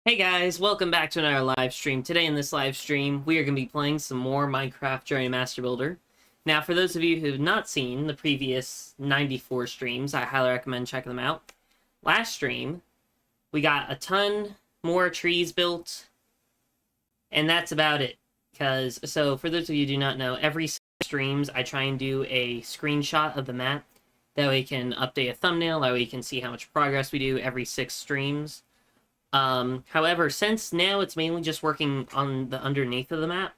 Hey guys, welcome back to another live stream. Today in this live stream, we are going to be playing some more Minecraft BagelMaster Builder. Now, for those of you who have not seen the previous 94 streams, I highly recommend checking them out. Last stream, we got a ton more trees built, and that's about it. So for those of you who do not know, every streams, I try and do a screenshot of the map. That way you can update a thumbnail, that way you can see how much progress we do every 6 streams. However, since now it's mainly just working on the underneath of the map,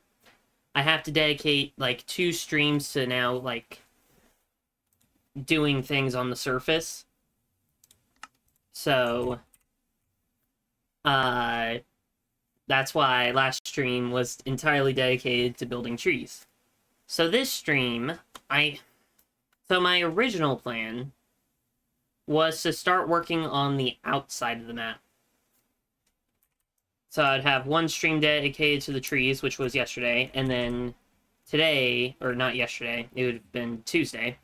I have to dedicate, like, 2 streams to now, like, doing things on the surface. So, that's why last stream was entirely dedicated to building trees. So this stream, so my original plan was to start working on the outside of the map. So I'd have one stream dedicated to the trees, which was yesterday, and then today, or not yesterday, it would have been Tuesday,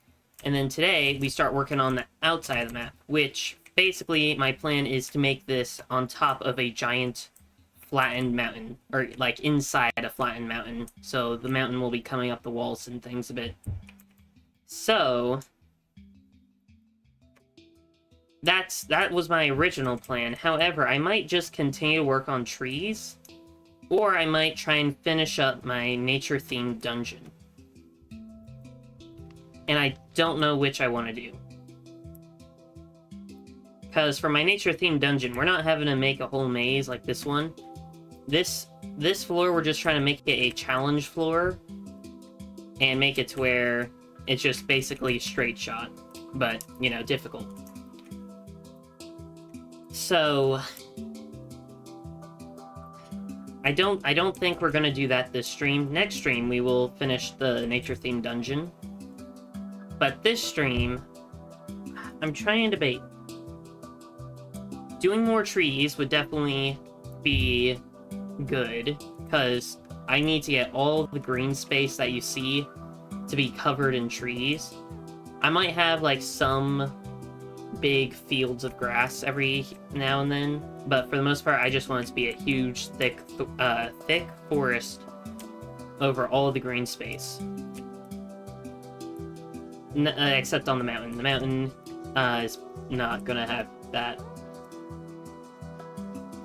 and then today we start working on the outside of the map, which basically my plan is to make this on top of a giant flattened mountain, or like inside a flattened mountain, so the mountain will be coming up the walls and things a bit. So that was my original plan. However, I might just continue to work on trees, or I might try and finish up my nature-themed dungeon. And I don't know which I want to do. Because for my nature-themed dungeon, we're not having to make a whole maze like this one. This floor, we're just trying to make it a challenge floor, and make it to where it's just basically a straight shot, but, you know, difficult. So I don't think we're gonna do that this stream. Next stream we will finish the nature-themed dungeon. But this stream, I'm trying to debate. Doing more trees would definitely be good, because I need to get all the green space that you see to be covered in trees. I might have like some big fields of grass every now and then, but for the most part I just want it to be a huge thick forest over all of the green space, except on the mountain. The mountain is not gonna have that.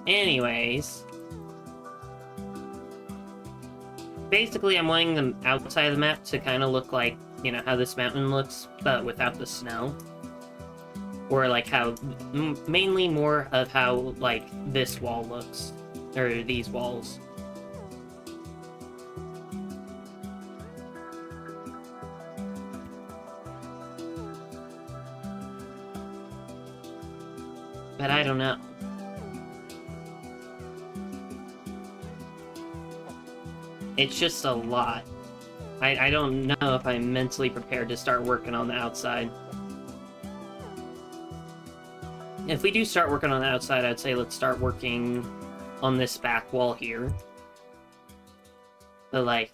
Anyways, basically I'm wanting the outside of the map to kind of look like, you know, how this mountain looks, but without the snow. Or, like, how... mainly more of how, like, this wall looks. Or these walls. But I don't know. It's just a lot. I don't know if I'm mentally prepared to start working on the outside. If we do start working on the outside, I'd say let's start working on this back wall here. But, like,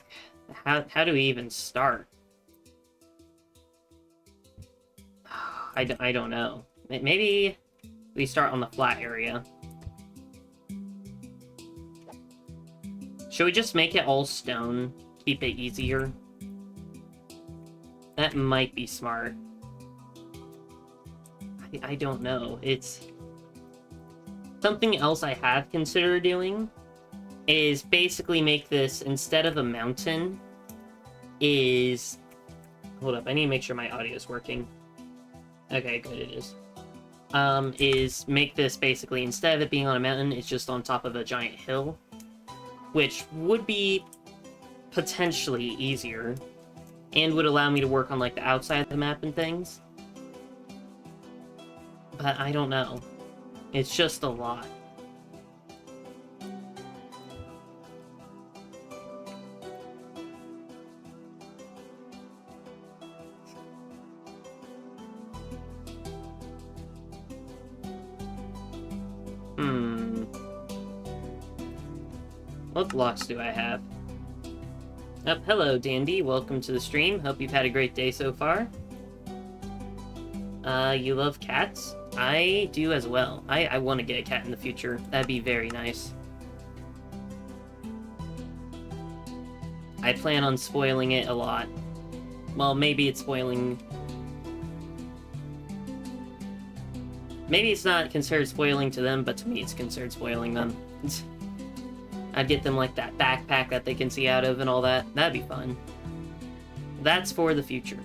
how do we even start? I don't know. Maybe we start on the flat area. Should we just make it all stone? Keep it easier? That might be smart. I don't know. It's... something else I have considered doing is basically make this, instead of a mountain, is... hold up, I need to make sure my audio is working. Okay, good, it is. Is make this basically, instead of it being on a mountain, it's just on top of a giant hill. Which would be potentially easier, and would allow me to work on, like, the outside of the map and things. But I don't know. It's just a lot. What blocks do I have? Oh, hello, Dandy. Welcome to the stream. Hope you've had a great day so far. You love cats? I do as well. I want to get a cat in the future. That'd be very nice. I plan on spoiling it a lot. Well, maybe it's spoiling... Maybe it's not considered spoiling to them, but to me it's considered spoiling them. I'd get them, like, that backpack that they can see out of and all that. That'd be fun. That's for the future.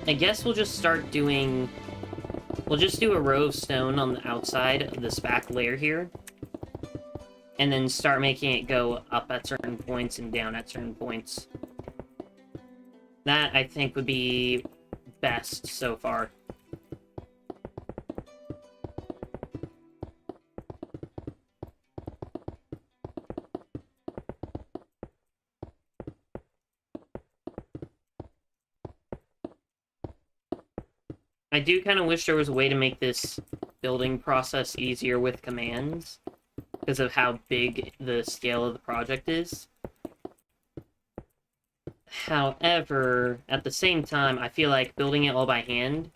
I guess we'll just start doing... We'll just do a row of stone on the outside of this back layer here. And then start making it go up at certain points and down at certain points. That, I think, would be best so far. I do kind of wish there was a way to make this building process easier with commands, because of how big the scale of the project is. However, at the same time, I feel like building it all by hand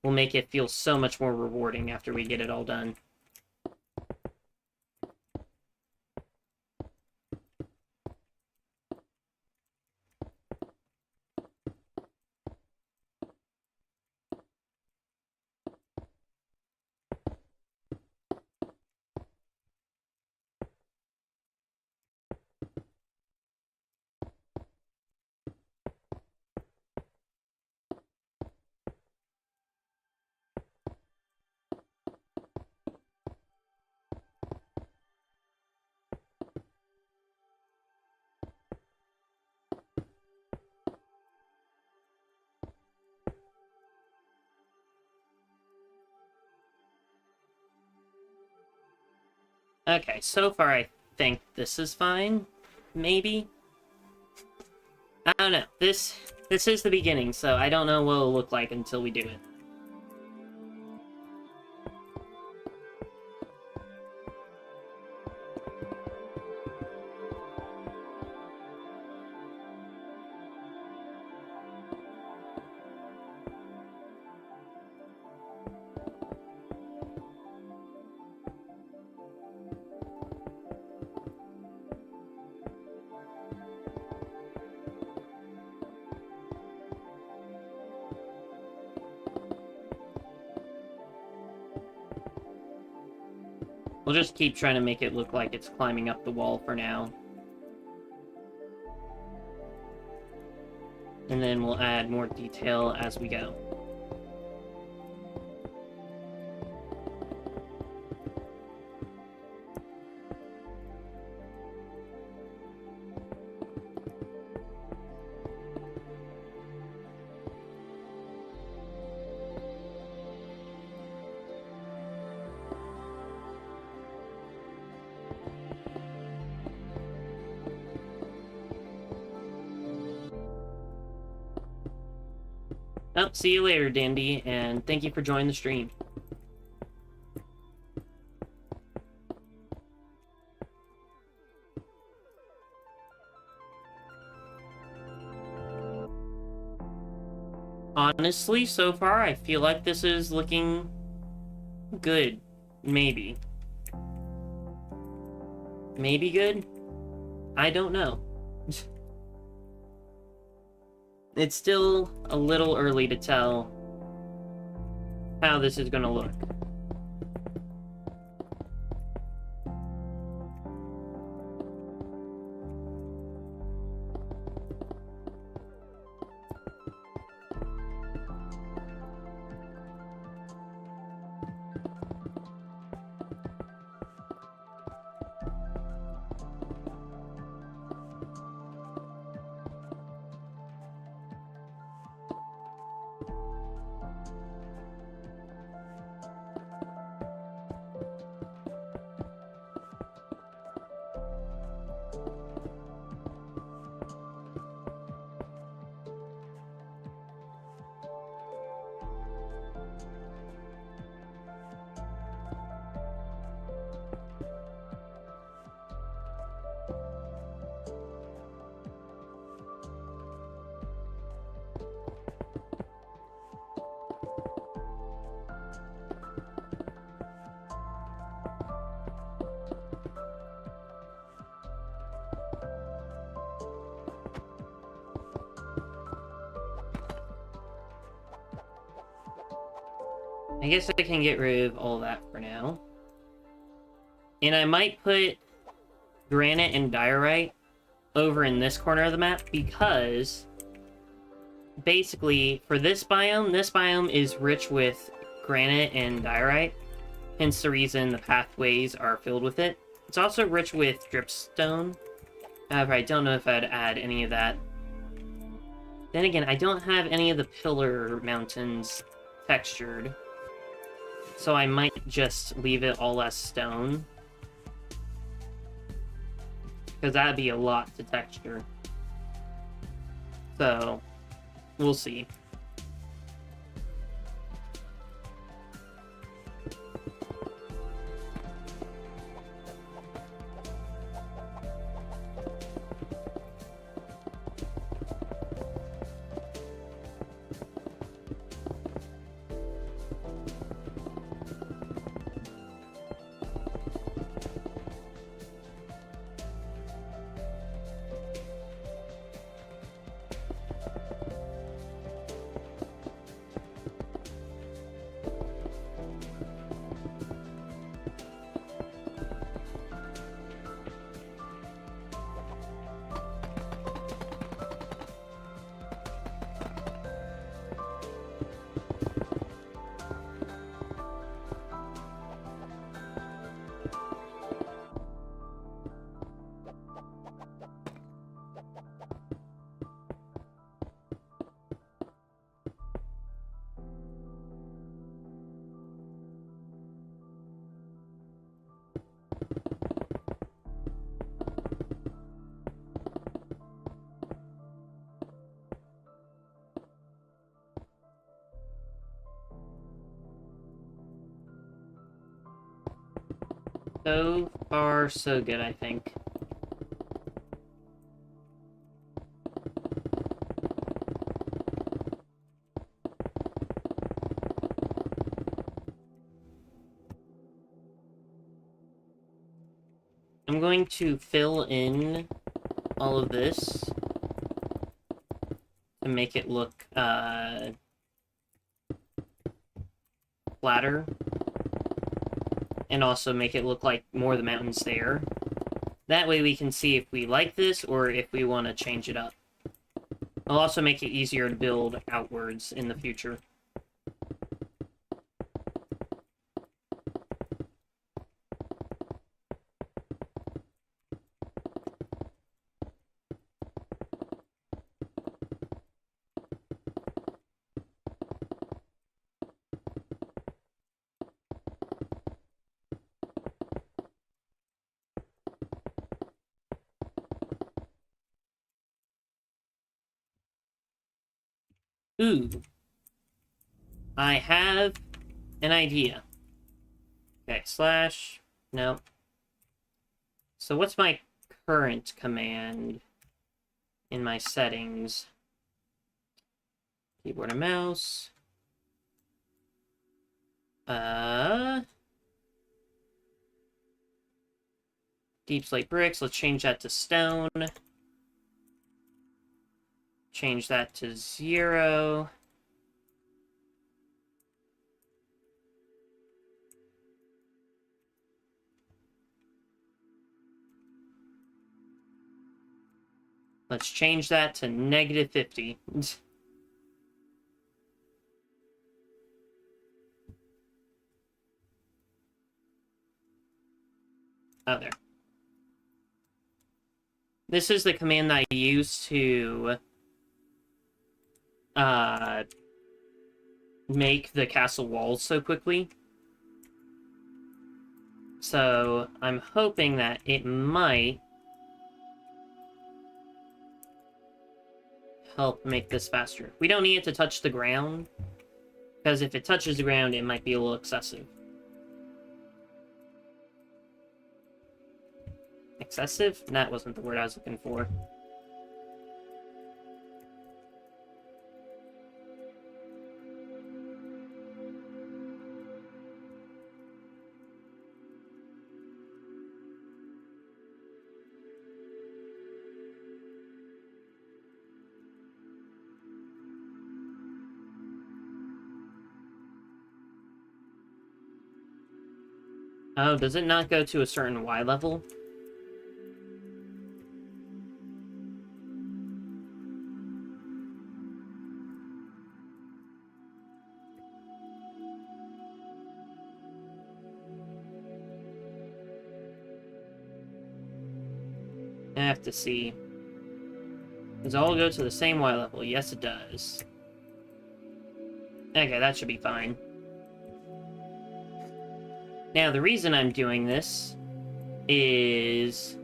will make it feel so much more rewarding after we get it all done. Okay, so far I think this is fine. Maybe? I don't know. This is the beginning, so I don't know what it'll look like until we do it. We'll just keep trying to make it look like it's climbing up the wall for now. And then we'll add more detail as we go. Oh, see you later, Dandy, and thank you for joining the stream. Honestly, so far, I feel like this is looking good. Maybe. Maybe good? I don't know. It's still a little early to tell how this is going to look. I guess I can get rid of all that for now. And I might put granite and diorite over in this corner of the map because basically for this biome is rich with granite and diorite, hence the reason the pathways are filled with it. It's also rich with dripstone. However, I don't know if I'd add any of that. Then again, I don't have any of the pillar mountains textured, so I might just leave it all as stone, because that'd be a lot to texture. So, we'll see. So far, so good, I think. I'm going to fill in all of this to make it look flatter, and also make it look like more of the mountains there. That way we can see if we like this or if we want to change it up. I'll also make it easier to build outwards in the future. Ooh. I have an idea. Okay, slash. No. So what's my current command in my settings? Keyboard and mouse. Deep slate bricks. Let's change that to stone. Change that to 0. Let's change that to -50. Oh, there. This is the command that I use to make the castle walls so quickly. So I'm hoping that it might help make this faster. We don't need it to touch the ground, because if it touches the ground, it might be a little excessive. Excessive? That wasn't the word I was looking for. Oh, does it not go to a certain Y level? I have to see. Does it all go to the same Y level? Yes, it does. Okay, that should be fine. Now, the reason I'm doing this is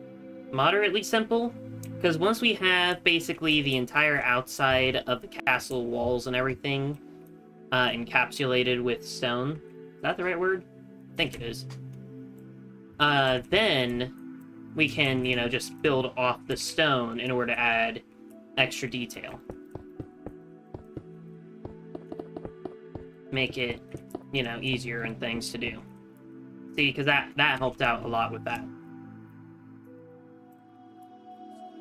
moderately simple, because once we have basically the entire outside of the castle walls and everything encapsulated with stone, is that the right word? I think it is. Then we can, you know, just build off the stone in order to add extra detail. Make it, you know, easier and things to do. See, because that helped out a lot with that.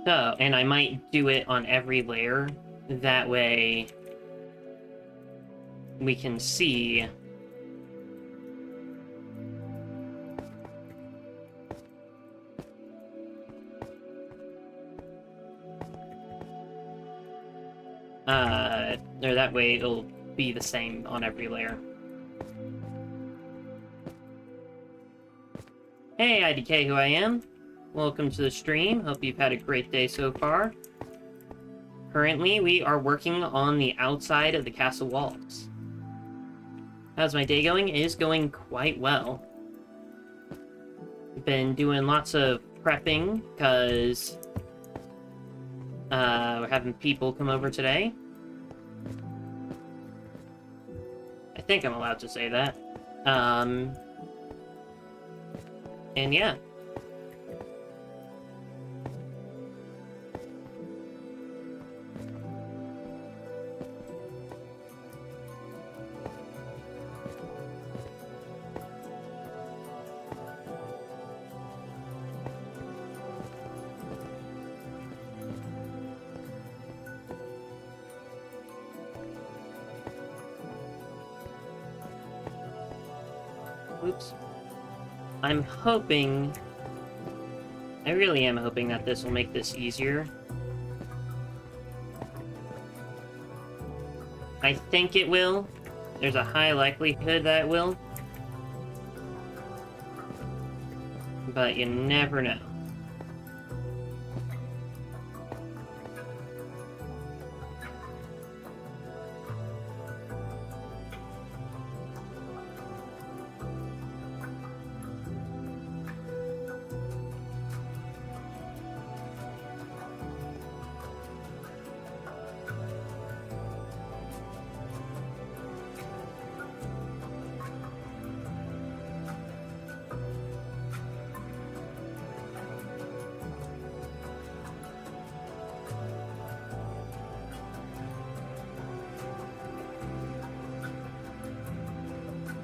So, and I might do it on every layer. That way we can see or that way it'll be the same on every layer. Hey, IDK, who I am. Welcome to the stream. Hope you've had a great day so far. Currently, we are working on the outside of the castle walls. How's my day going? It is going quite well. Been doing lots of prepping, because we're having people come over today. I think I'm allowed to say that. And yeah. Oops. I'm hoping... I really am hoping that this will make this easier. I think it will. There's a high likelihood that it will. But you never know.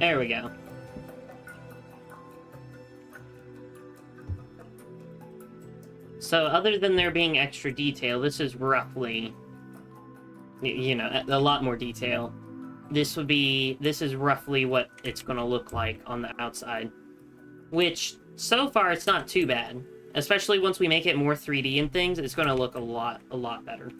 There we go. So, other than there being extra detail, this is roughly, you know, a lot more detail. This is roughly what it's going to look like on the outside. Which, so far, it's not too bad. Especially once we make it more 3D and things, it's going to look a lot better.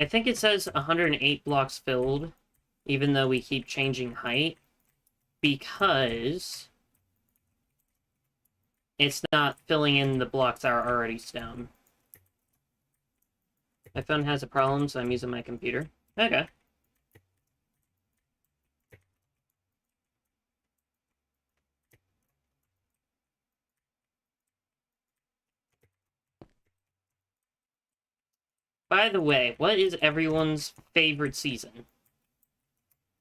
I think it says 108 blocks filled, even though we keep changing height, because it's not filling in the blocks that are already stone. My phone has a problem, so I'm using my computer. Okay. By the way, what is everyone's favorite season?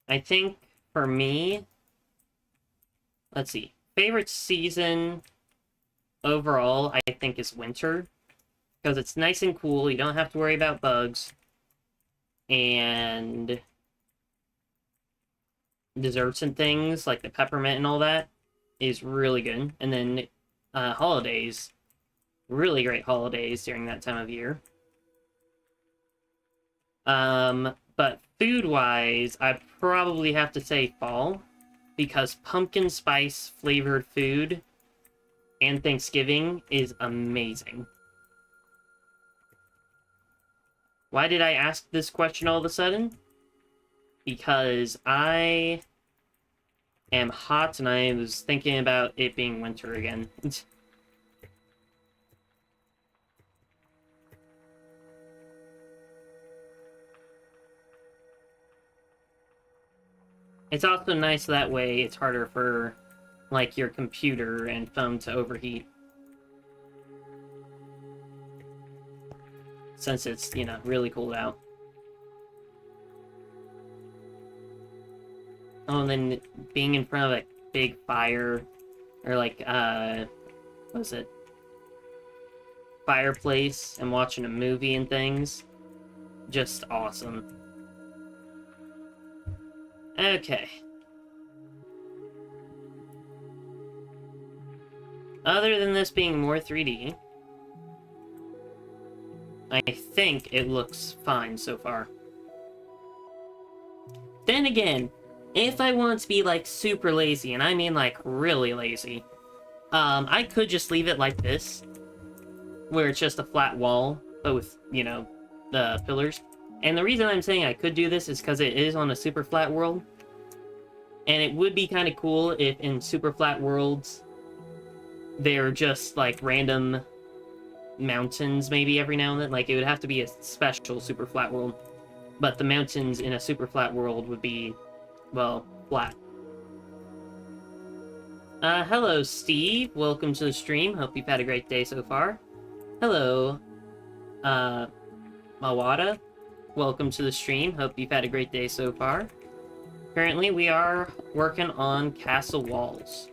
I think, for me... Let's see. Favorite season overall, I think, is winter. Because it's nice and cool, you don't have to worry about bugs. And... desserts and things, like the peppermint and all that, is really good. And then, holidays. Really great holidays during that time of year. But food-wise, I probably have to say fall, because pumpkin spice flavored food and Thanksgiving is amazing. Why did I ask this question all of a sudden? Because I am hot and I was thinking about it being winter again. It's also nice that way it's harder for, like, your computer and phone to overheat. Since it's, you know, really cold out. Oh, and then being in front of a big fire, or like, what was it? Fireplace, and watching a movie and things. Just awesome. Okay. Other than this being more 3D, I think it looks fine so far. Then again, if I want to be, like, super lazy, and I mean, like, really lazy, I could just leave it like this, where it's just a flat wall, but with, you know, the pillars. And the reason I'm saying I could do this is because it is on a super flat world. And it would be kind of cool if in super flat worlds, they're just, like, random mountains maybe every now and then. Like, it would have to be a special super flat world. But the mountains in a super flat world would be, well, flat. Hello, Steve. Welcome to the stream. Hope you've had a great day so far. Hello, Mawada. Welcome to the stream. Hope you've had a great day so far. Currently, we are working on castle walls.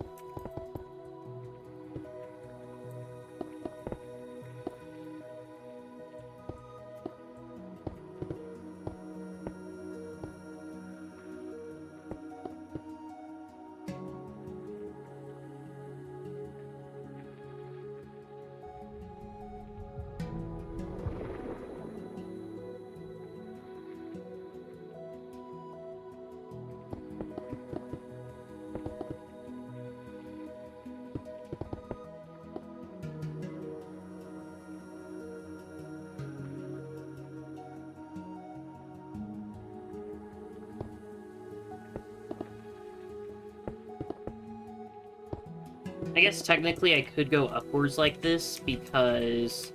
I guess technically I could go upwards like this, because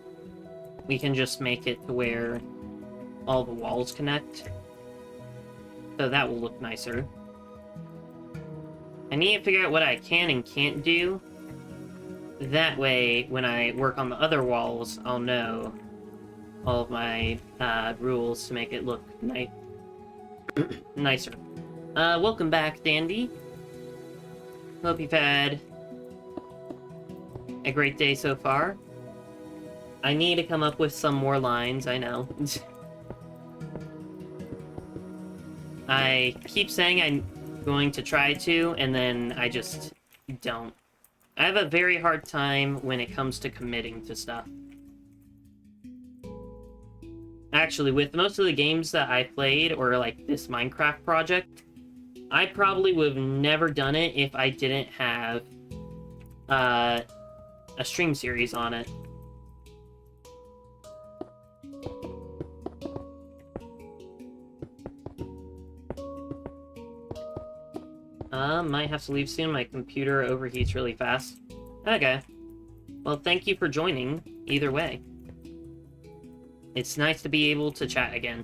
we can just make it to where all the walls connect. So that will look nicer. I need to figure out what I can and can't do. That way, when I work on the other walls, I'll know all of my rules to make it look nicer. Welcome back, Dandy. Hope you've had a great day so far. I need to come up with some more lines, I know. I keep saying I'm going to try to, and then I just don't. I have a very hard time when it comes to committing to stuff. Actually, with most of the games that I played, or like this Minecraft project, I probably would have never done it if I didn't have a stream series on it. Might have to leave soon. My computer overheats really fast. Okay. Well, thank you for joining, either way. It's nice to be able to chat again.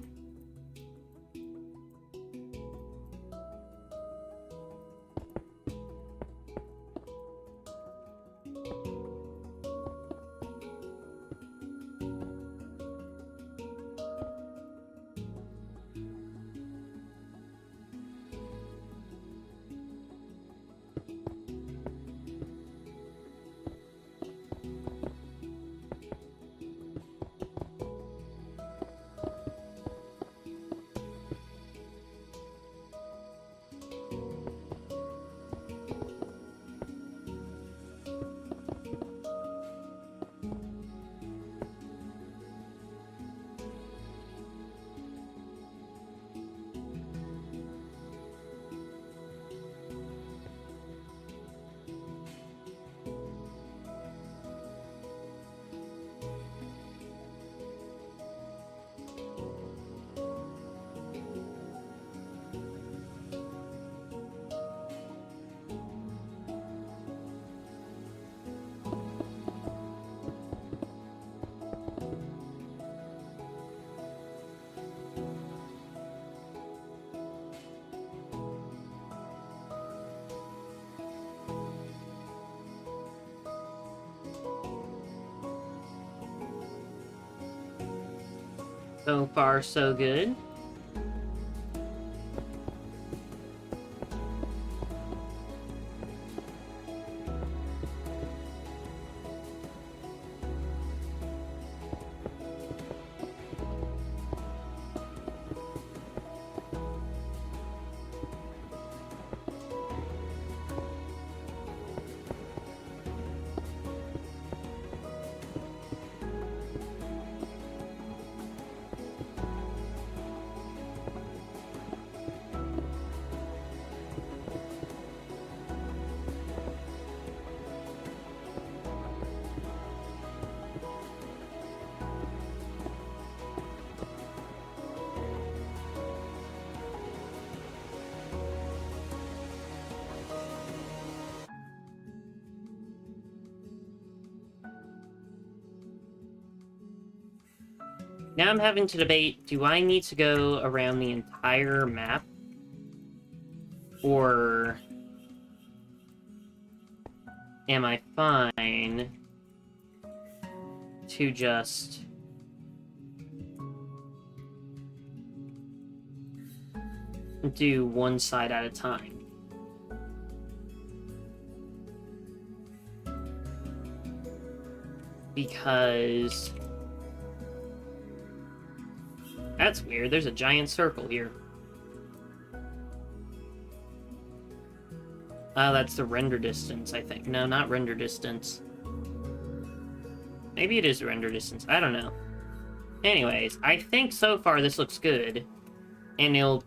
So far, so good. Now I'm having to debate, do I need to go around the entire map? Or am I fine to just do one side at a time? Because that's weird, there's a giant circle here. That's the render distance, I think. No, not render distance. Maybe it is render distance, I don't know. Anyways, I think so far this looks good. And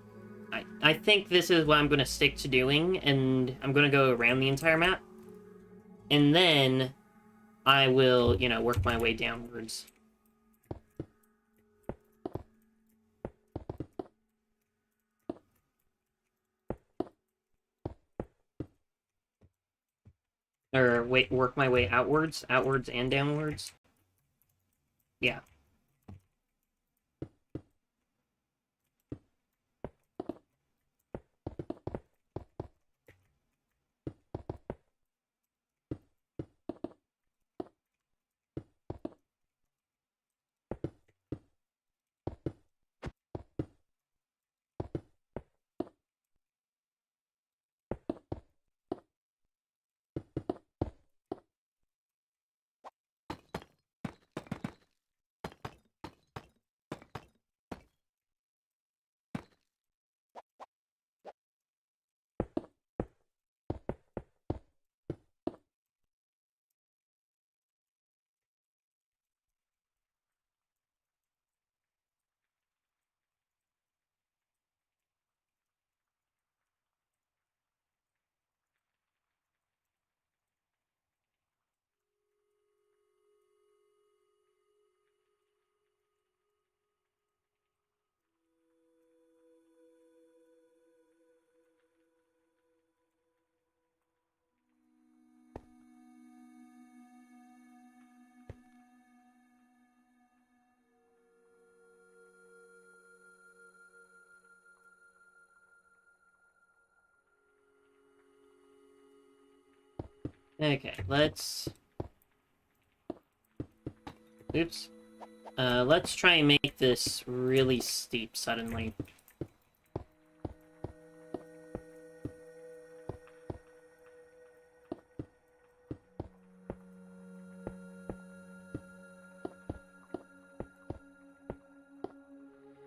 I think this is what I'm going to stick to doing, and I'm going to go around the entire map. And then I will, you know, work my way downwards. Or wait, work my way outwards and downwards. Yeah. Okay, let's... Oops. Let's try and make this really steep suddenly.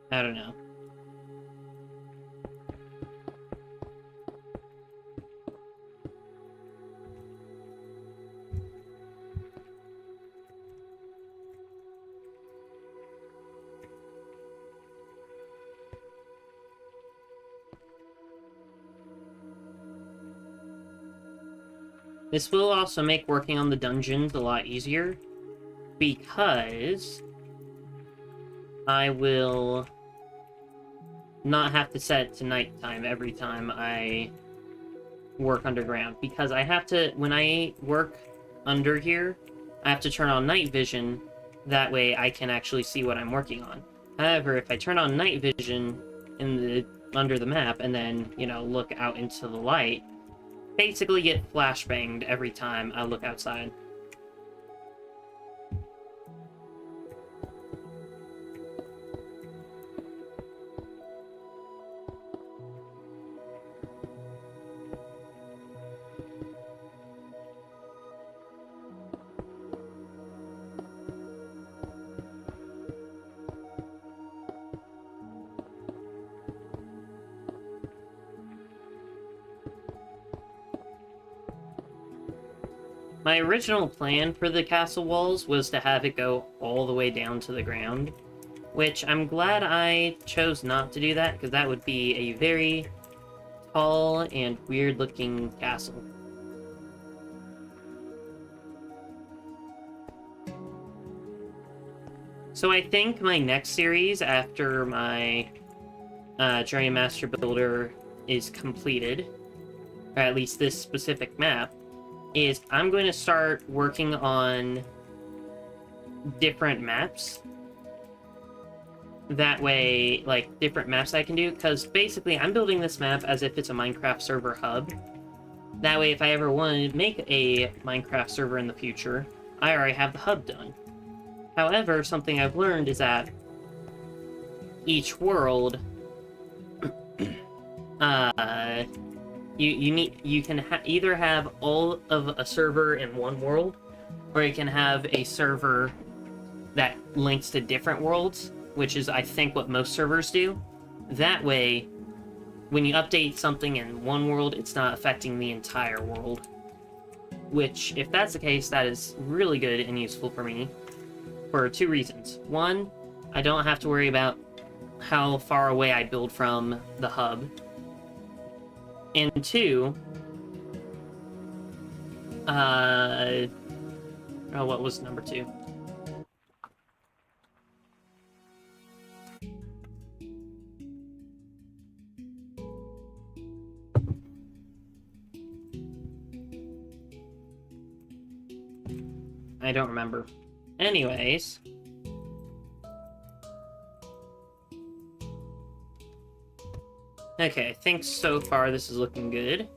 I don't know. This will also make working on the dungeons a lot easier, because I will not have to set it to nighttime every time I work underground, because I have to, when I work under here, I have to turn on night vision, that way I can actually see what I'm working on. However, if I turn on night vision under the map, and then, you know, look out into the light, basically get flashbanged every time I look outside. My original plan for the castle walls was to have it go all the way down to the ground, which I'm glad I chose not to do that, because that would be a very tall and weird-looking castle. So I think my next series, after my Journey Master Builder is completed, or at least this specific map, is I'm going to start working on different maps. That way, like, different maps I can do, because basically I'm building this map as if it's a Minecraft server hub. That way, if I ever want to make a Minecraft server in the future, I already have the hub done. However, something I've learned is that each world, you can either have all of a server in one world, or you can have a server that links to different worlds, which is, I think, what most servers do. That way, when you update something in one world, it's not affecting the entire world. Which, if that's the case, that is really good and useful for me, for two reasons. One, I don't have to worry about how far away I build from the hub. And two, what was number two? I don't remember. Anyways. Okay, I think so far this is looking good.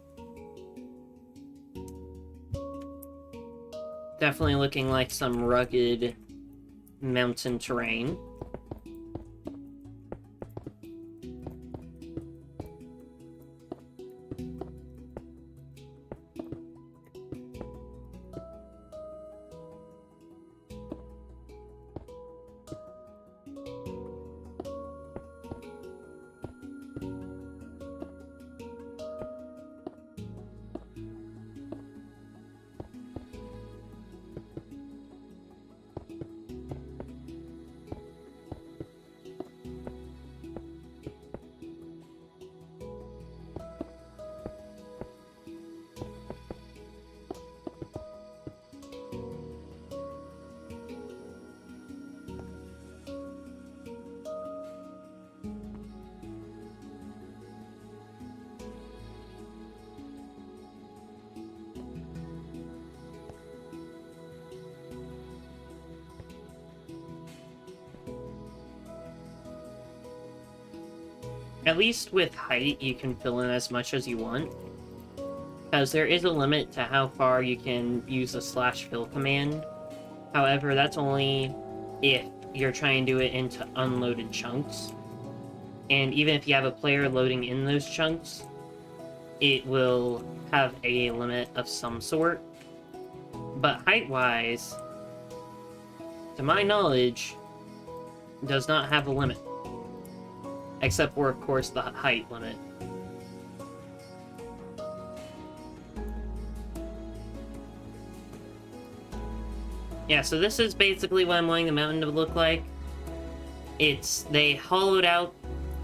Definitely looking like some rugged mountain terrain. At least with height, you can fill in as much as you want, because there is a limit to how far you can use the /fill command. However, that's only if you're trying to do it into unloaded chunks. And even if you have a player loading in those chunks, it will have a limit of some sort. But height-wise, to my knowledge, does not have a limit. Except for, of course, the height limit. Yeah, so this is basically what I'm wanting the mountain to look like. They hollowed out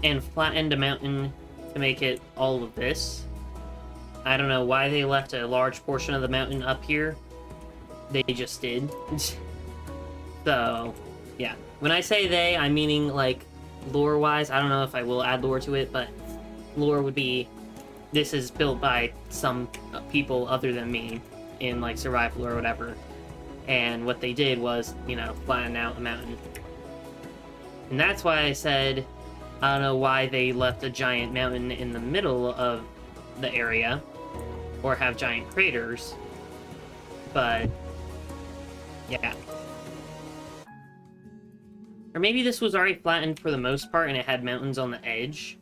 and flattened a mountain to make it all of this. I don't know why they left a large portion of the mountain up here. They just did. So, yeah. When I say they, I'm meaning, like, lore-wise. I don't know if I will add lore to it, but lore would be, this is built by some people other than me in, like, survival or whatever. And what they did was, you know, flatten out a mountain. And that's why I said, I don't know why they left a giant mountain in the middle of the area, or have giant craters, but, yeah. Or maybe this was already flattened for the most part and it had mountains on the edge.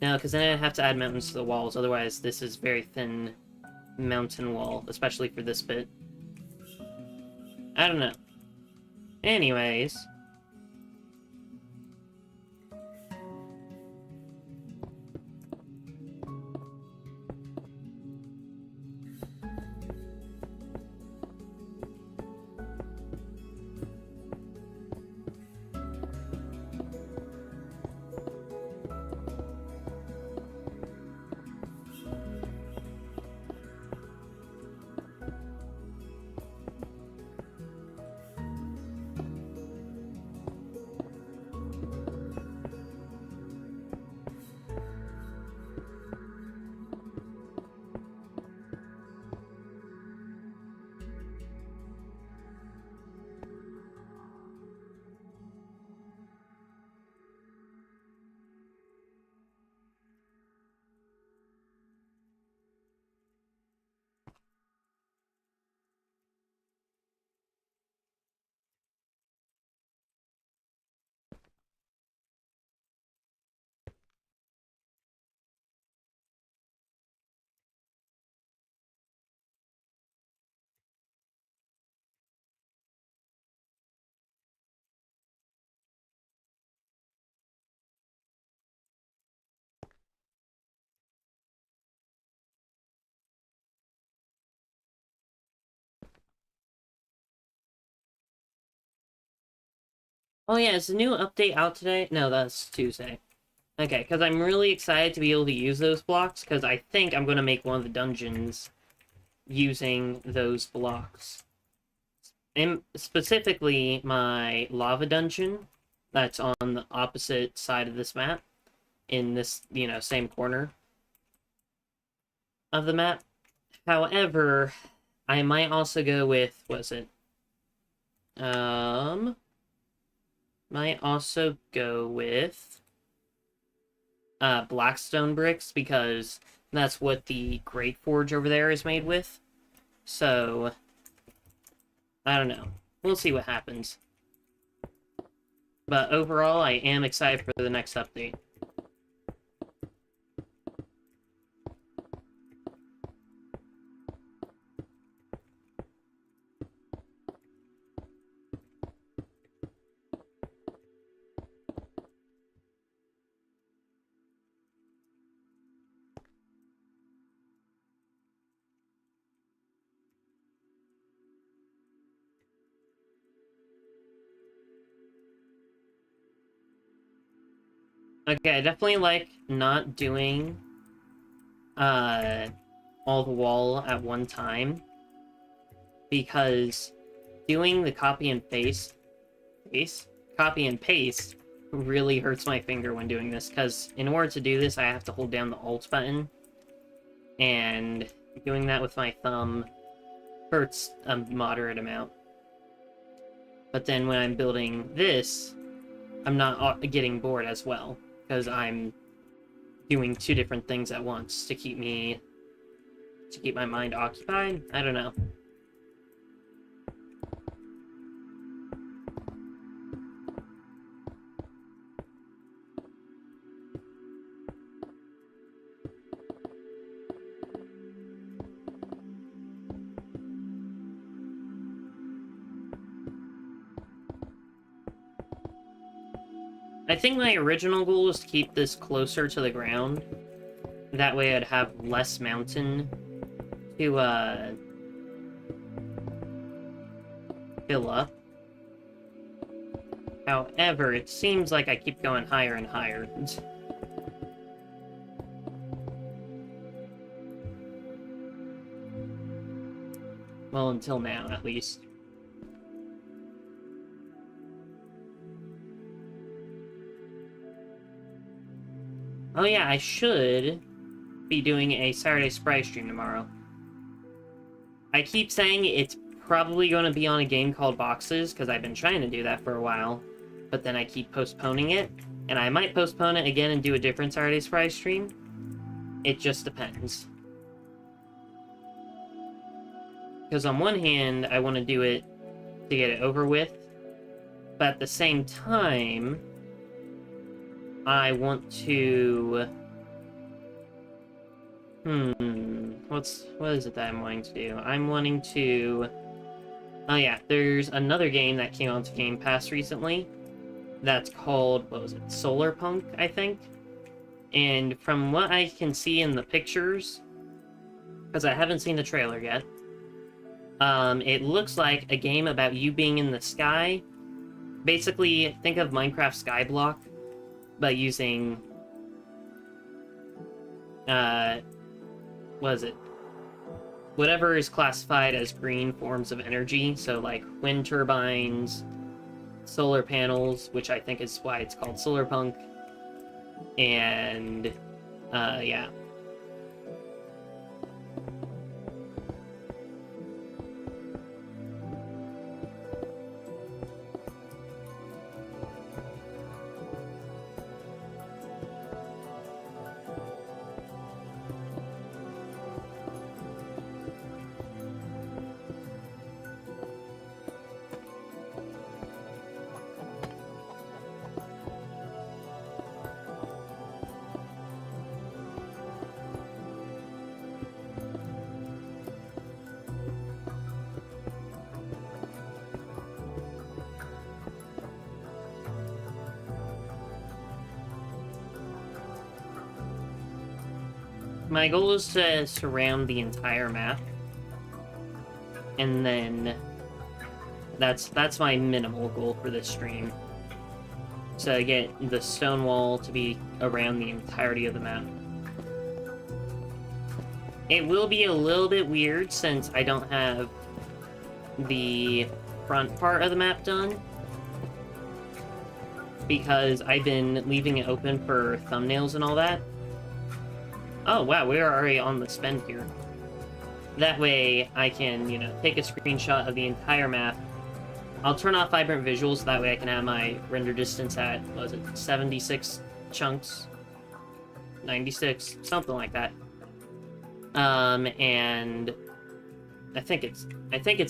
No, because then I'd have to add mountains to the walls, otherwise this is very thin mountain wall, especially for this bit. I don't know. Anyways. Oh yeah, is the new update out today? No, that's Tuesday. Okay, because I'm really excited to be able to use those blocks, because I think I'm going to make one of the dungeons using those blocks. And specifically, my lava dungeon that's on the opposite side of this map, in this, same corner of the map. However, I might also go with, might also go with blackstone bricks, because that's what the Great Forge over there is made with. So, I don't know. We'll see what happens. But overall, I am excited for the next update. Okay, I definitely like not doing all the wall at one time, because doing the copy and paste really hurts my finger when doing this, because in order to do this I have to hold down the Alt button, and doing that with my thumb hurts a moderate amount. But then when I'm building this, I'm not getting bored as well, because I'm doing two different things at once to keep my mind occupied. I don't know. I think my original goal was to keep this closer to the ground. That way I'd have less mountain to, fill up. However, it seems like I keep going higher and higher. Well, until now, at least. Oh yeah, I should be doing a Saturday Sprite stream tomorrow. I keep saying it's probably going to be on a game called Boxes, because I've been trying to do that for a while, but then I keep postponing it, and I might postpone it again and do a different Saturday Sprite stream. It just depends. Because on one hand, I want to do it to get it over with, but at the same time, I want to... What is it that I'm wanting to do? I'm wanting to... Oh yeah, there's another game that came onto Game Pass recently. That's called, what was it? Solar Punk, I think? And from what I can see in the pictures, because I haven't seen the trailer yet, it looks like a game about you being in the sky. Basically, think of Minecraft Skyblock, but using, what is it? Whatever is classified as green forms of energy, so like wind turbines, solar panels, which I think is why it's called Solar Punk, and, yeah. My goal is to surround the entire map, and then that's my minimal goal for this stream. to get the stone wall to be around the entirety of the map. It will be a little bit weird since I don't have the front part of the map done, because I've been leaving it open for thumbnails and all that. Oh wow, we are already on the spend here. That way I can, you know, take a screenshot of the entire map. I'll turn off vibrant visuals, that way I can have my render distance at, what was it, 76 chunks? 96, something like that. And I think it's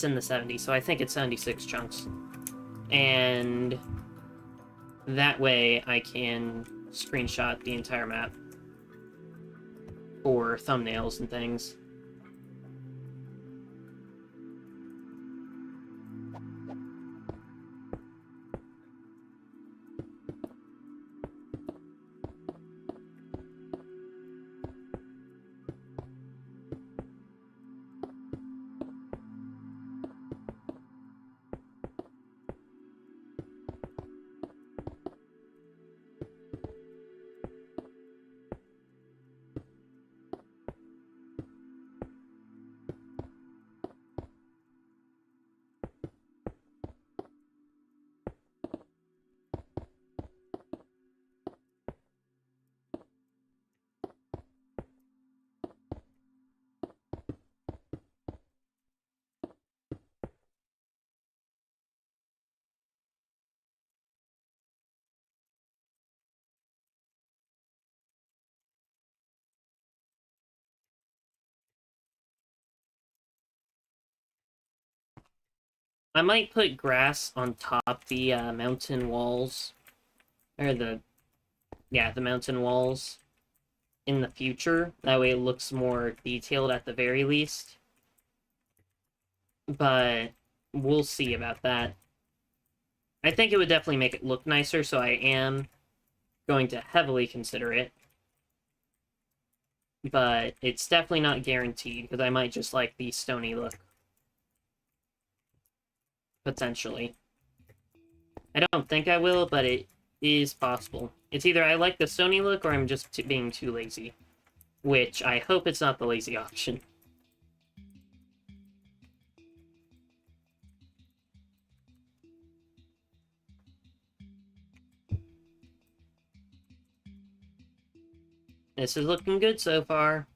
in the 70s, so I think it's 76 chunks. And that way I can screenshot the entire map for thumbnails and things. I might put grass on top the mountain walls, or the mountain walls in the future. That way it looks more detailed at the very least. But we'll see about that. I think it would definitely make it look nicer, so I am going to heavily consider it. But it's definitely not guaranteed, because I might just like the stony look. Potentially. I don't think I will, but it is possible. It's either I like the stony look, or I'm just being too lazy. Which, I hope it's not the lazy option. This is looking good so far.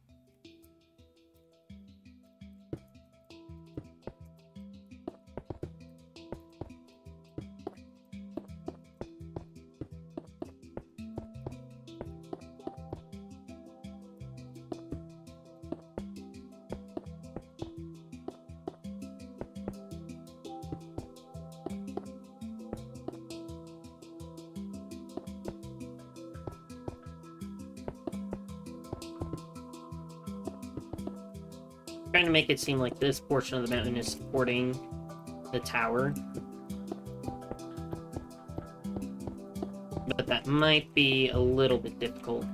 Trying to make it seem like this portion of the mountain is supporting the tower. But that might be a little bit difficult.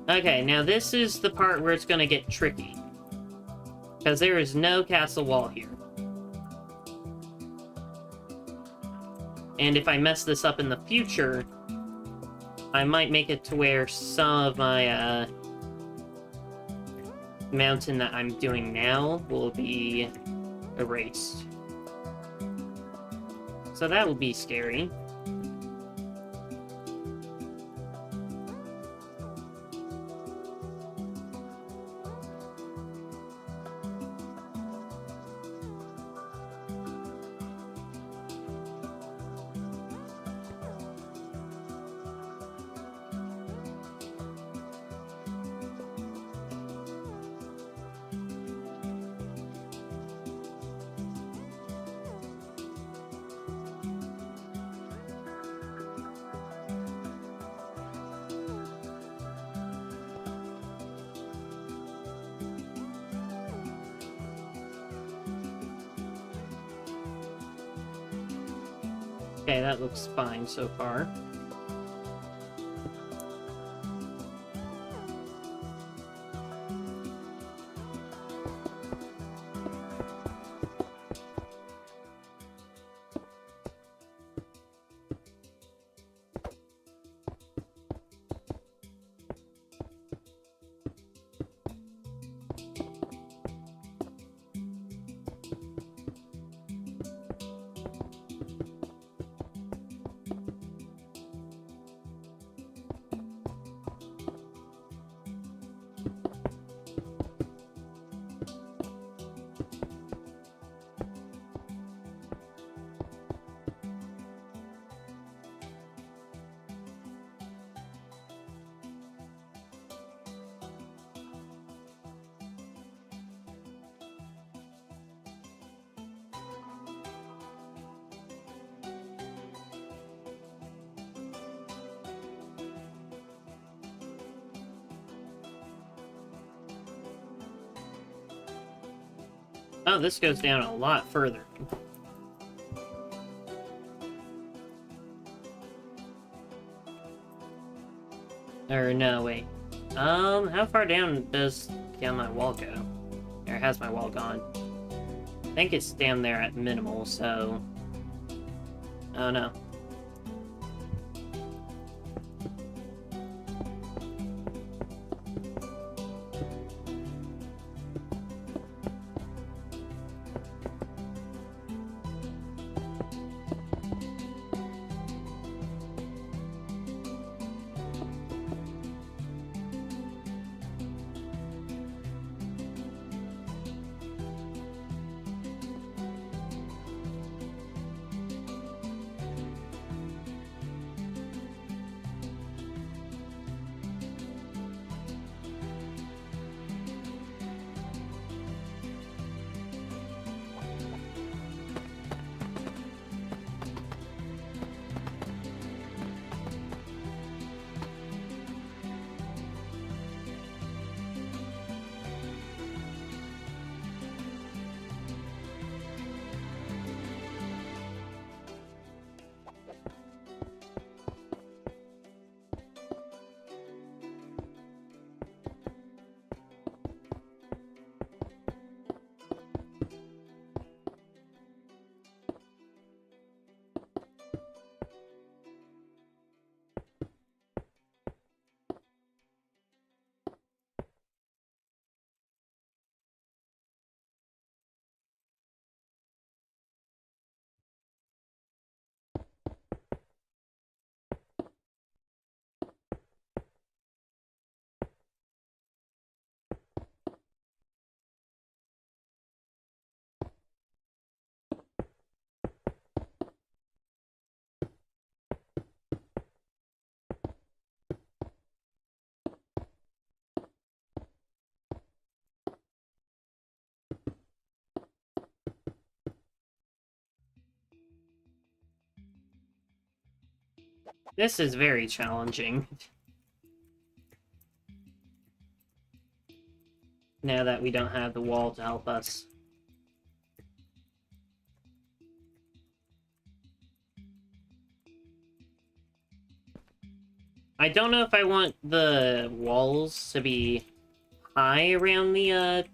Okay, now this is the part where it's going to get tricky. Because there is no castle wall here. And if I mess this up in the future, I might make it to where some of my, mountain that I'm doing now will be erased. So that will be scary. Okay, that looks fine so far. Oh, this goes down a lot further. Or, no, wait. How far down does my wall go? Or has my wall gone? I think it's down there at minimal, so... Oh, no. This is very challenging. Now that we don't have the wall to help us. I don't know if I want the walls to be high around the,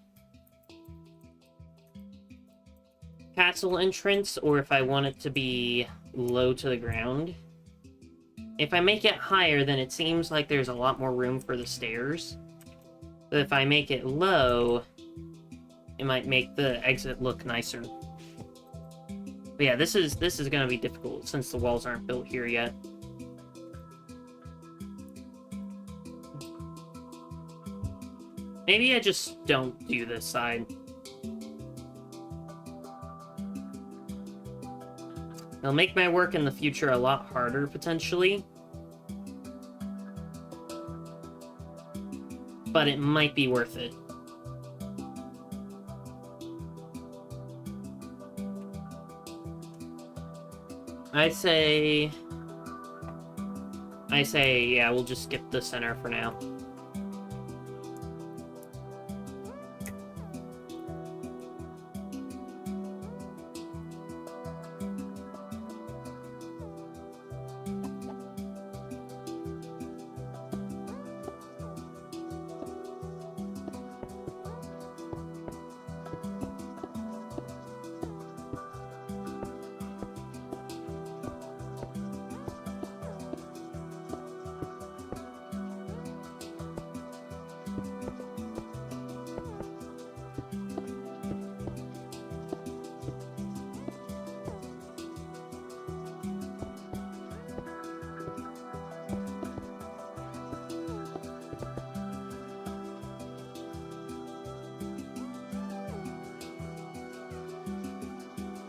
castle entrance, or if I want it to be low to the ground. If I make it higher, then it seems like there's a lot more room for the stairs. But if I make it low, it might make the exit look nicer. But yeah, this is gonna be difficult since the walls aren't built here yet. Maybe I just don't do this side. It'll make my work in the future a lot harder, potentially. But it might be worth it. I say, yeah, we'll just skip the center for now.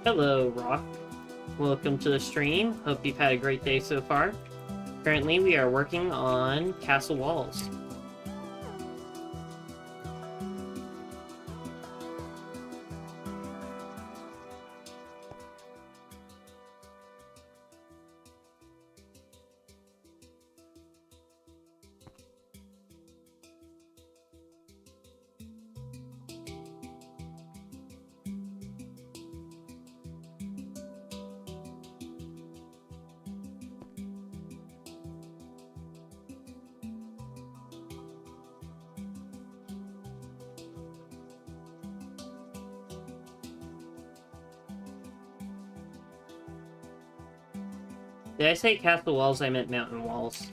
Hello, Rock. Welcome to the stream. Hope you've had a great day so far. Currently, we are working on castle walls. Did I say castle walls? I meant mountain walls.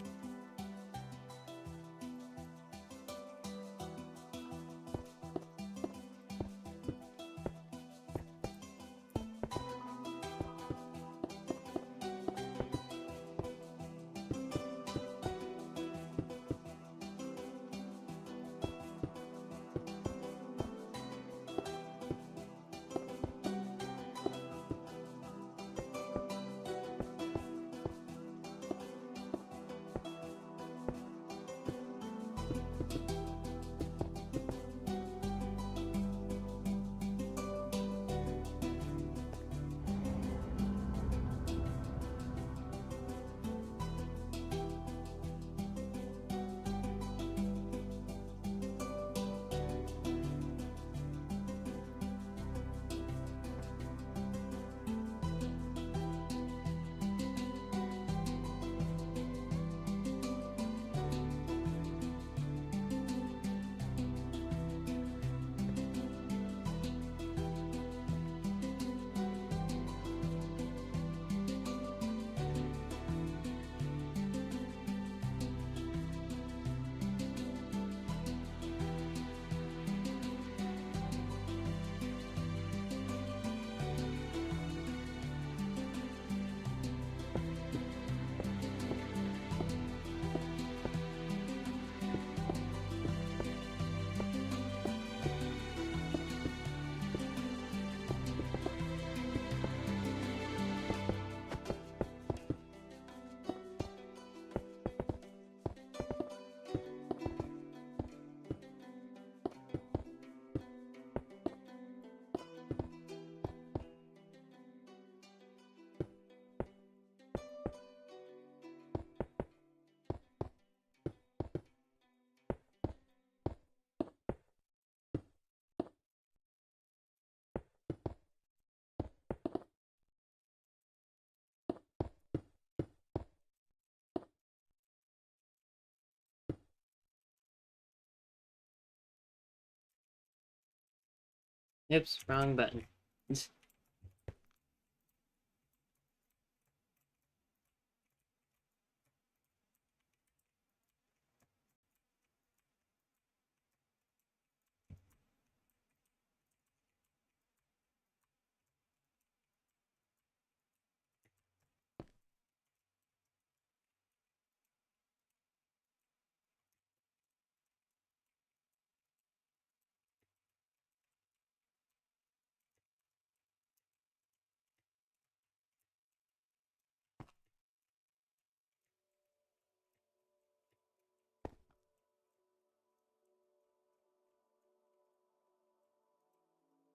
Oops, wrong button.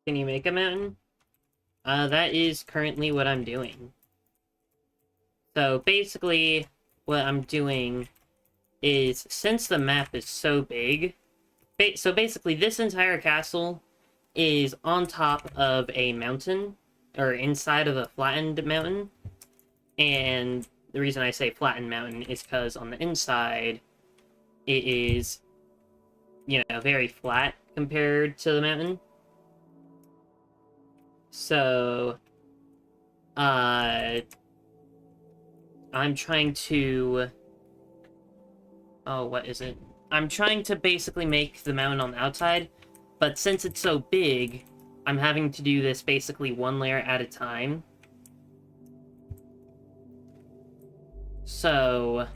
Can you make a mountain? That is currently what I'm doing. So basically, what I'm doing is, since the map is so big, so basically this entire castle is on top of a mountain, or inside of a flattened mountain, and the reason I say flattened mountain is because on the inside, it is, you know, very flat compared to the mountain. So, I'm trying to... Oh, what is it? I'm trying to basically make the mountain on the outside, but since it's so big, I'm having to do this basically one layer at a time. So,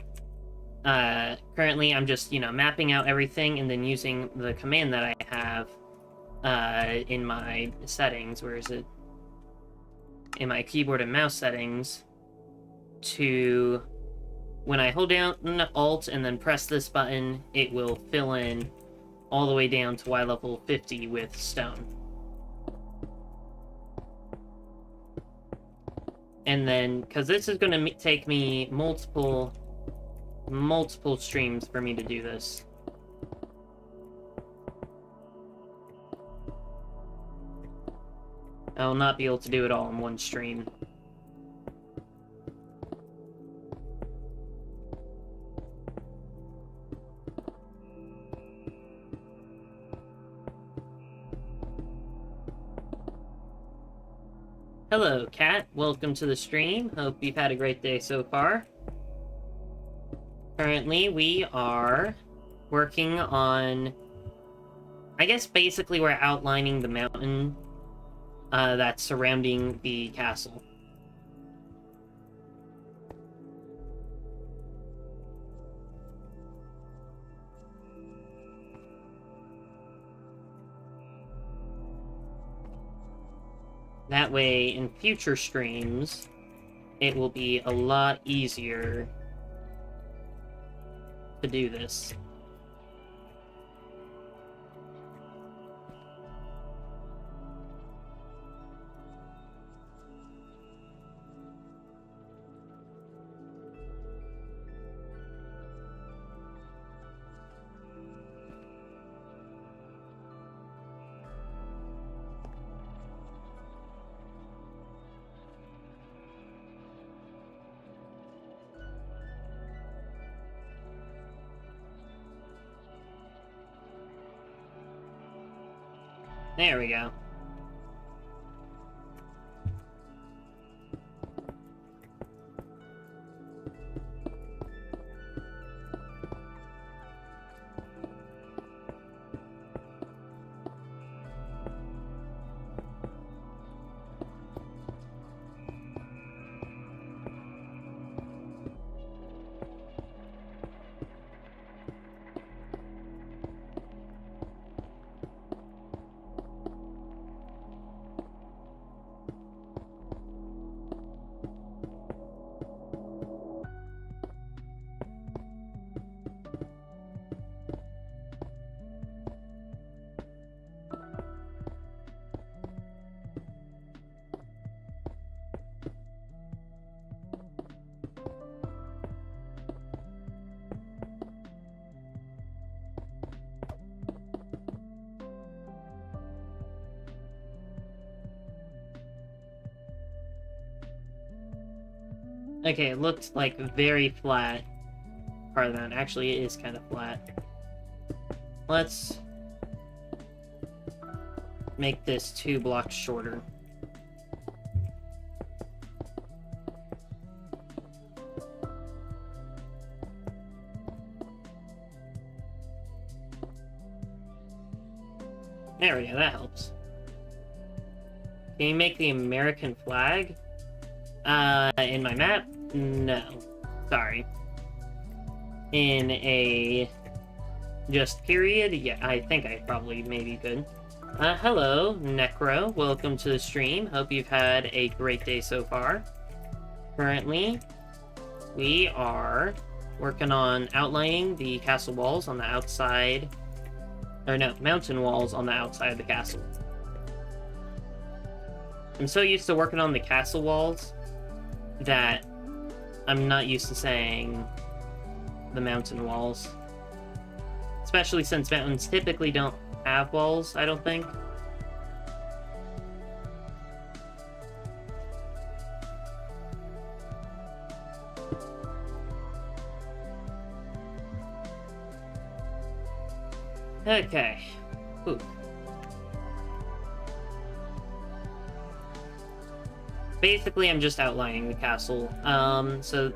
currently I'm just, you know, mapping out everything and then using the command that I have, in my settings. Where is it? In my keyboard and mouse settings, to... When I hold down Alt and then press this button, it will fill in all the way down to Y level 50 with stone. And then, because this is going to take me multiple streams for me to do this. I will not be able to do it all in one stream. Hello, Kat. Welcome to the stream. Hope you've had a great day so far. Currently, we are working on... I guess basically we're outlining the mountain that's surrounding the castle. That way, in future streams, it will be a lot easier to do this. There we go. Okay, it looked like very flat part of that. Actually, it is kind of flat. Let's make this 2 blocks shorter. There we go, that helps. Can you make the American flag? In my map? No. Sorry. In a... just period? Yeah, I think I probably maybe could. Hello, Necro. Welcome to the stream. Hope you've had a great day so far. Currently, we are working on outlining the castle walls on the outside... or no, mountain walls on the outside of the castle. I'm so used to working on the castle walls that I'm not used to saying the mountain walls. Especially since mountains typically don't have walls, I don't think. Okay. Ooh. Basically, I'm just outlining the castle. So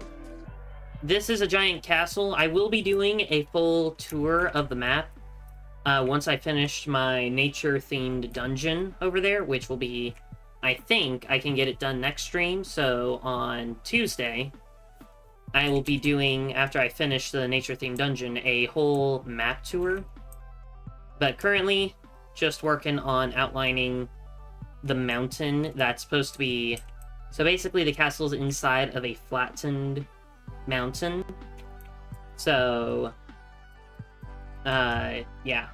this is a giant castle. I will be doing a full tour of the map once I finish my nature-themed dungeon over there, which will be, I think, I can get it done next stream. So on Tuesday, I will be doing, after I finish the nature-themed dungeon, a whole map tour. But currently, just working on outlining the mountain that's supposed to be... So basically, the castle's inside of a flattened mountain. So, yeah.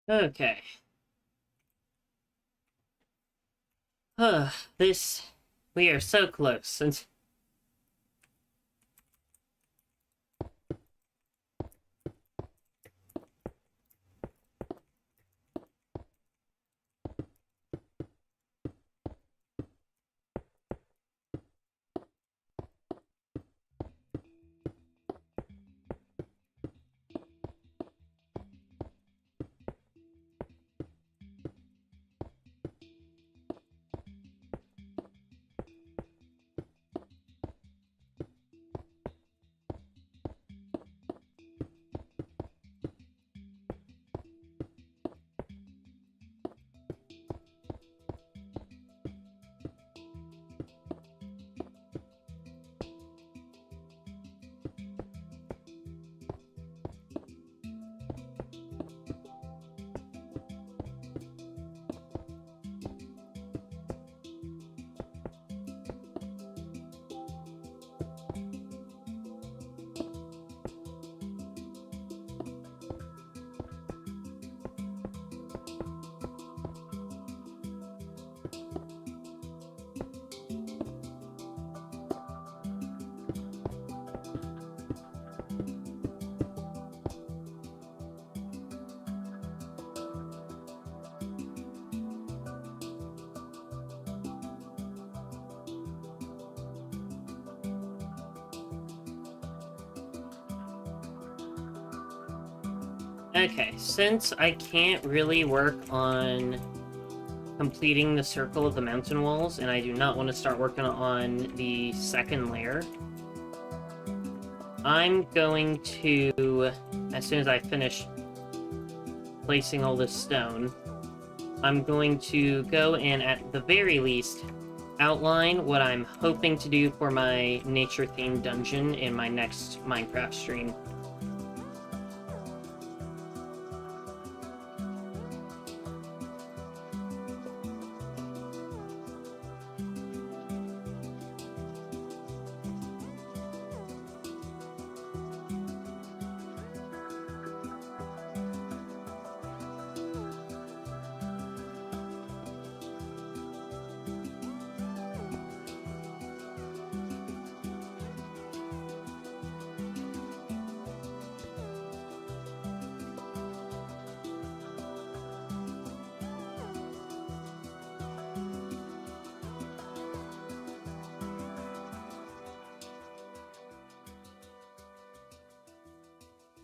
Okay. We are so close. Okay, since I can't really work on completing the circle of the mountain walls, and I do not want to start working on the second layer, I'm going to, as soon as I finish placing all this stone, I'm going to go and, at the very least, outline what I'm hoping to do for my nature-themed dungeon in my next Minecraft stream.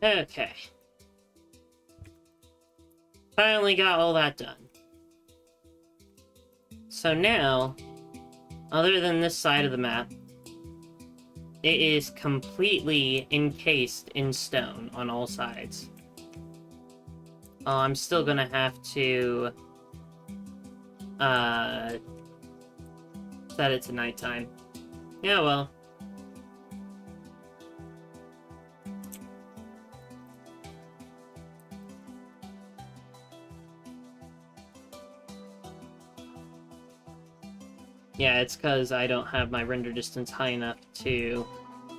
Okay. Finally got all that done. So now, other than this side of the map, it is completely encased in stone on all sides. I'm still gonna have to set it to nighttime. Yeah, well. Yeah, it's because I don't have my render distance high enough to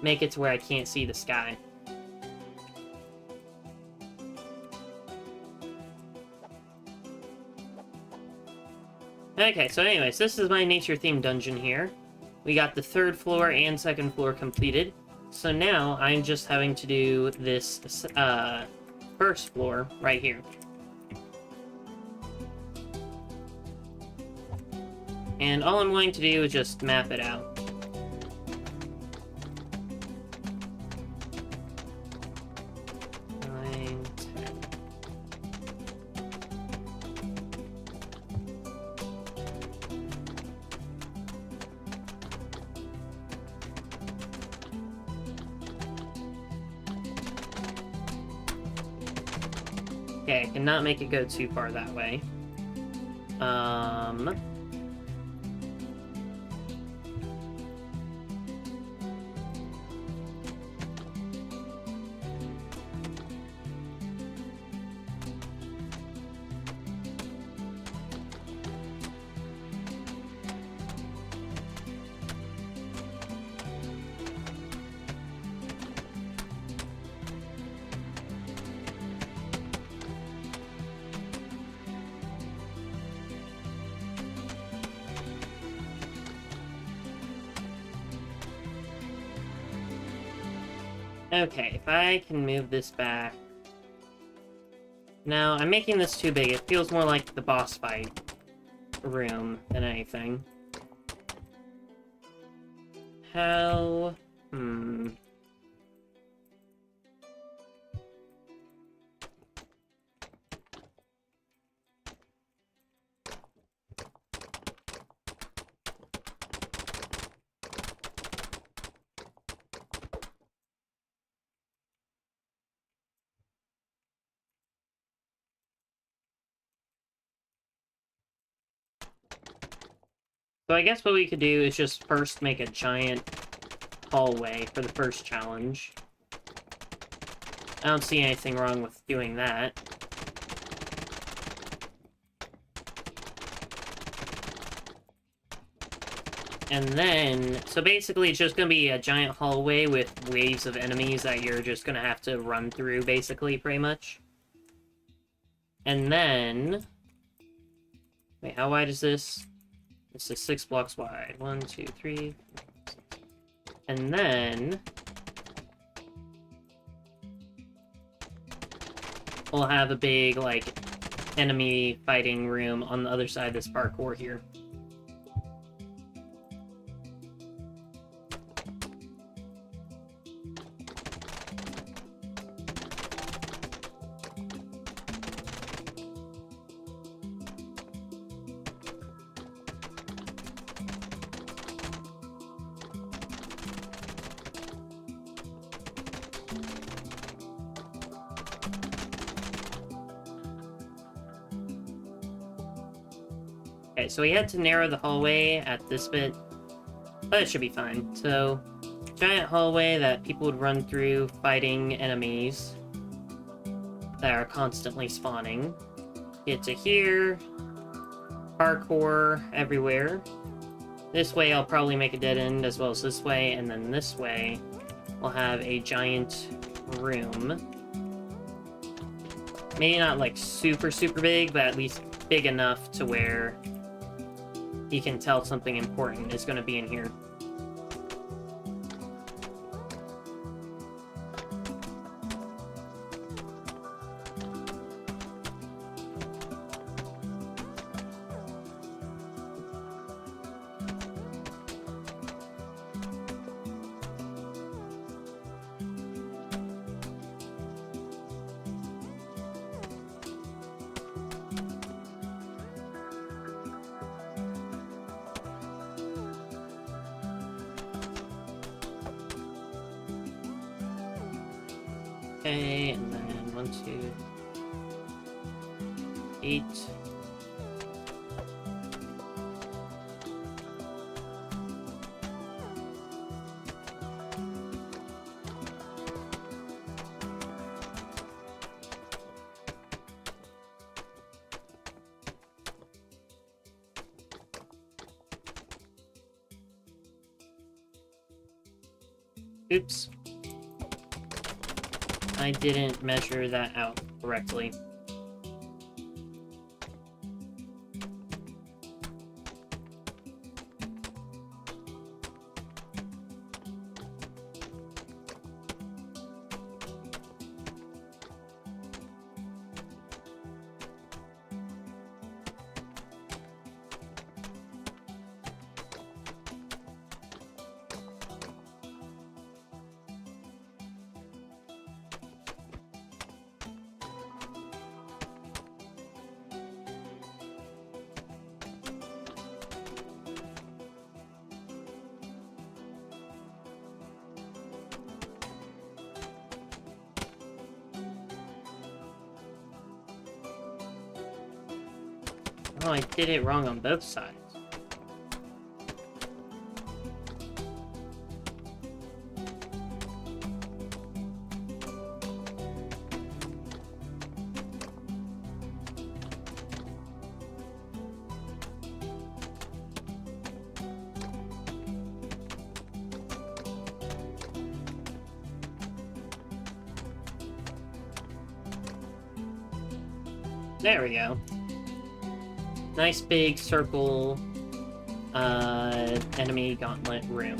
make it to where I can't see the sky. Okay, so anyways, this is my nature-themed dungeon here. We got the third floor and second floor completed. So now I'm just having to do this first floor right here. And all I'm going to do is just map it out. Okay, I cannot make it go too far that way. Okay, if I can move this back... No, I'm making this too big. It feels more like the boss fight room than anything. How... So I guess what we could do is just first make a giant hallway for the first challenge. I don't see anything wrong with doing that. And then, so basically it's just going to be a giant hallway with waves of enemies that you're just going to have to run through, basically, pretty much. And then... Wait, how wide is this? This is 6 blocks wide. 1, 2, 3... And then... we'll have a big, like, enemy fighting room on the other side of this parkour here. Okay, so we had to narrow the hallway at this bit, but it should be fine. So, giant hallway that people would run through fighting enemies that are constantly spawning. Get to here, parkour everywhere. This way I'll probably make a dead end as well as this way, and then this way we'll have a giant room. Maybe not like super big, but at least big enough to where you can tell something important is going to be in here. Okay, and then 1, 2, 8. Oops. I didn't measure that out correctly. Oh, I did it wrong on both sides. There we go. Nice big circle enemy gauntlet room.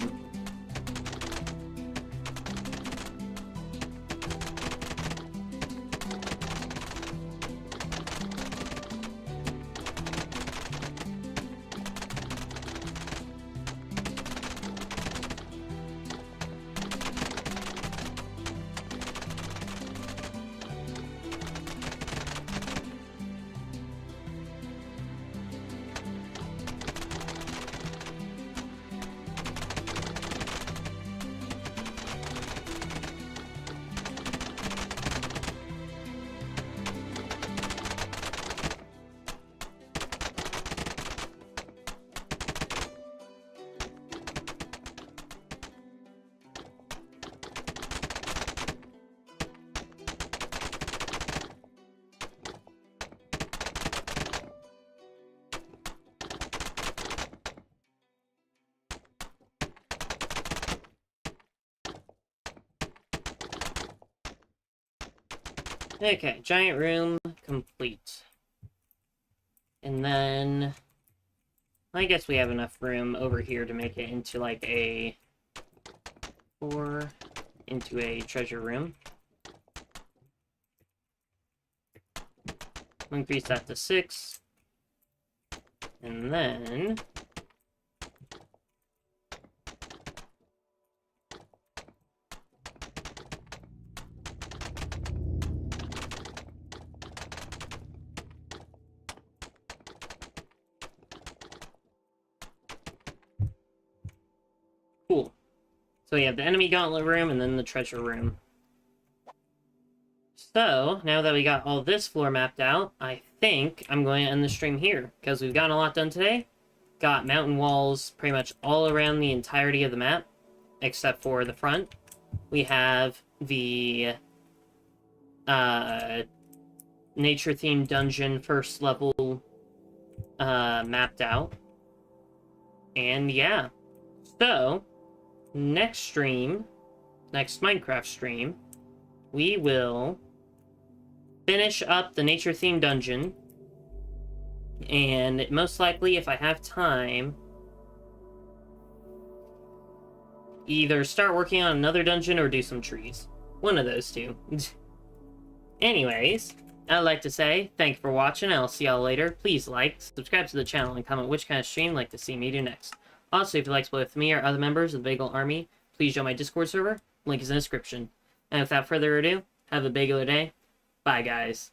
Okay, giant room complete. And then I guess we have enough room over here to make it into like a into a treasure room. We'll increase that to 6. And then cool. So we have the enemy gauntlet room and then the treasure room. So, now that we got all this floor mapped out, I think I'm going to end the stream here, because we've gotten a lot done today. Got mountain walls pretty much all around the entirety of the map, except for the front. We have the nature-themed dungeon first level mapped out. And yeah. So, next Minecraft stream, we will finish up the nature-themed dungeon, and most likely, if I have time, either start working on another dungeon or do some trees. One of those two. Anyways, I'd like to say thank you for watching, and I'll see y'all later. Please like, subscribe to the channel, and comment which kind of stream you'd like to see me do next. Also, if you'd like to play with me or other members of the Bagel Army, please join my Discord server. Link is in the description. And without further ado, have a bagular day. Bye, guys.